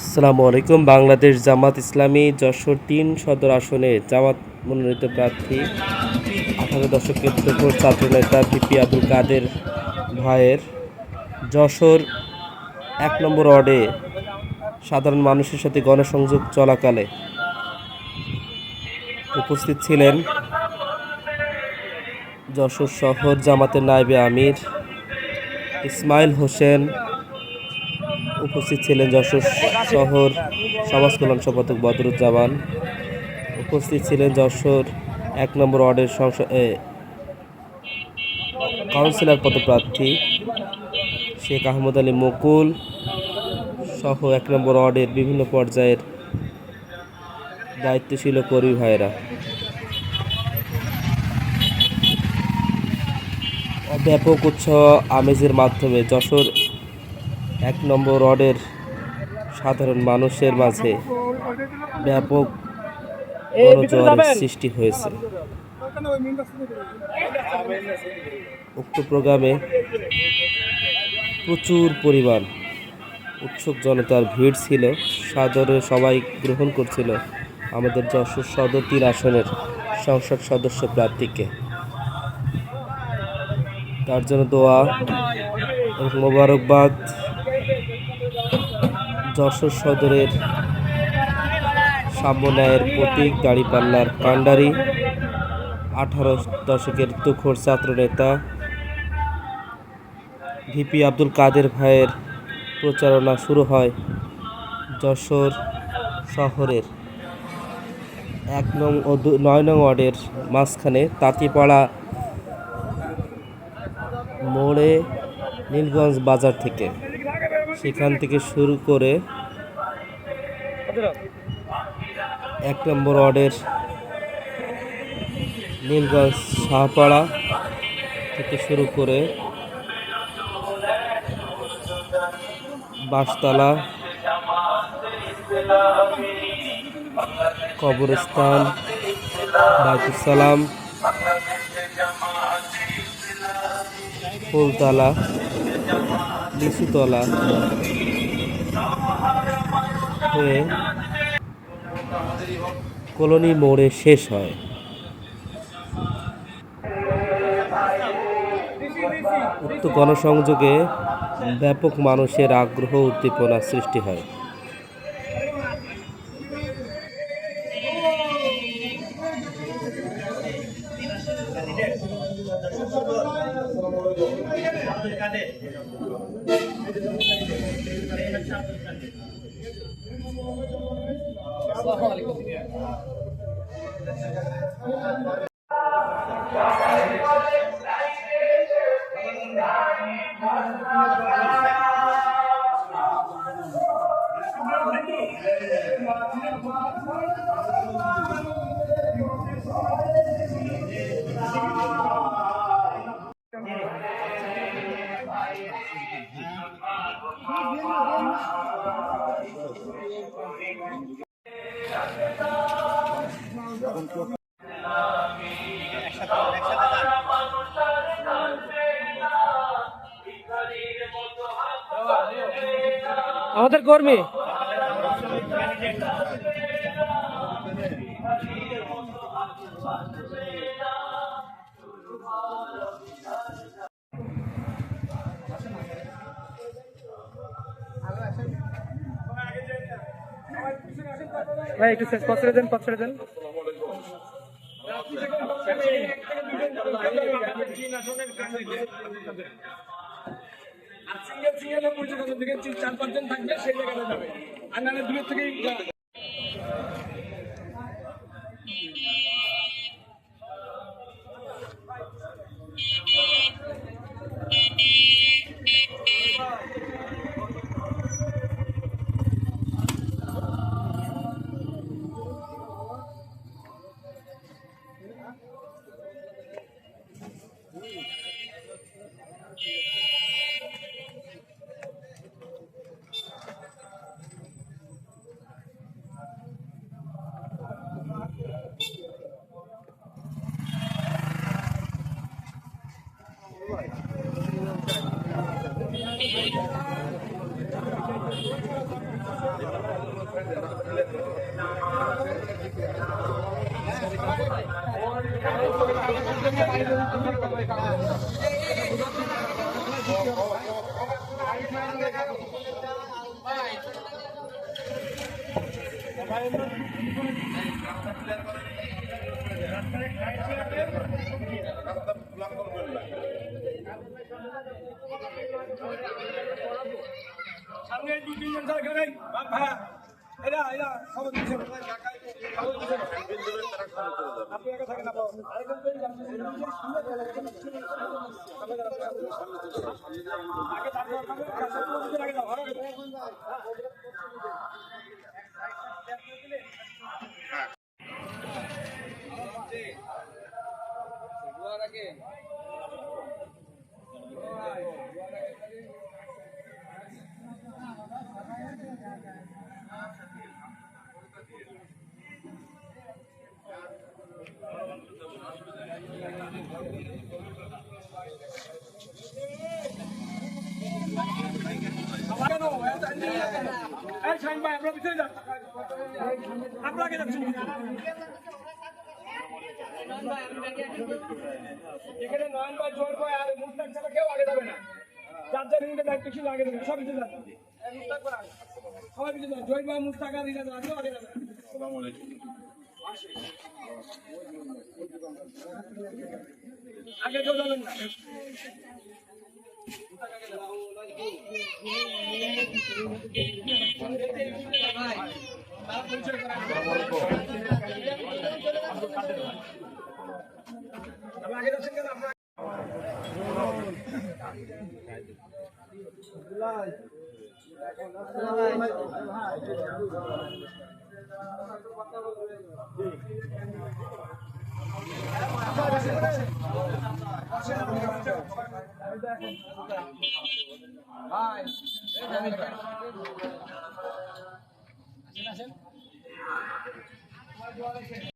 আসসালামু আলাইকুম। বাংলাদেশ জামাত ইসলামী যশোর ৩ সদর আসনে জামাত মনোনীত প্রার্থী ১৮ দশকের তুখোড় ছাত্রনেতা ভিপি আব্দুল কাদের ভাইয়ের যশোর ১ নম্বর ওয়ার্ডে সাধারণ মানুষের সাথে গণসংযোগ চলাকালে উপস্থিত ছিলেন যশোর শহর জামাতের নায়েবে আমির ইসমাইল হোসেন, উপস্থিত ছিলেন যশোর শহর সমাজ কল্যাণ সম্পাদক বদরুজ্জামান, উপস্থিত ছিলেন যশোর ১ নম্বর ওয়ার্ডের কাউন্সিলর পদপ্রার্থী শেখ আহমদ আলী মুকুল সহ ১ নম্বর ওয়ার্ডের বিভিন্ন পর্যায়ের দায়িত্বশীল কর্মী ভাইয়েরা। ব্যাপক উৎসাহ আমেজের মাধ্যমে যশোর ১ নম্বর ওয়ার্ডের সাধারণ মানুষের মাঝে ব্যাপক গণজোয়ারের সৃষ্টি হয়েছে। উক্ত প্রোগ্রামে প্রচুর পরিমাণ উৎসুক জনতার ভিড় ছিল। সাদরে সবাই গ্রহণ করছিল আমাদের যশোর সদর ৩ আসনের সংসদ সদস্য প্রার্থীকে। তার জন্য দোয়া এবং মোবারকবাদ। যশোর সদরের সাম্য ন্যায়ের প্রতীক, দাঁড়িপাল্লার কাণ্ডারি, ১৮ দশকের তুখোড় ছাত্রনেতা ভিপি আব্দুল কাদের ভাইয়ের প্রচারণা শুরু হয় যশোর শহরের ১ নং ও ৯ নং ওয়ার্ডের মাঝখানে তাঁতিপাড়া মোড়ে নীলগঞ্জ বাজার থেকে। সেখান থেকে শুরু করে ১ নম্বর ওয়ার্ডের নীলগঞ্জ শাহপাড়া থেকে শুরু করে বাসতলা, কবরস্থান, বায়তুস সালাম, ফুলতলা, লিচুতলা হয়ে কলোনি মোড়ে শেষ হয়। উক্ত গণসংযোগে ব্যাপক মানুষের আগ্রহ উদ্দীপনা সৃষ্টি হয়। আমাদের কর্মী ভাই একটু শেষ পছড়ে দেন চার পাঁচজন থাকবে সেই জায়গাটা যাবে আর নাহলে দূরের থেকেই সামনে 2-3 জন খেলে ভাইয়া এরা এরা খবর দিচ্ছে আপনি একা থাকেন না আরেকজন তো আগে তারপর আগে যাও আমরা পিছনে যান আমরা আগে যাচ্ছি এখানে নয়ন ভাই জোর ভাই আর মুস্তাক ছাড়া কেউ আগে যাবে না যার যার ইউনিটের দায়িত্ব ছিল আগে যাবে সব পিছনে যান মুস্তাক ভাই সবাই পিছনে যান জয় ভাই মুস্তাক আর ইরাজ আগে যাবে আসসালামু আলাইকুম আগে কেউ যাবেন না আগে যাচ্ছেন কেন আপনার ভাই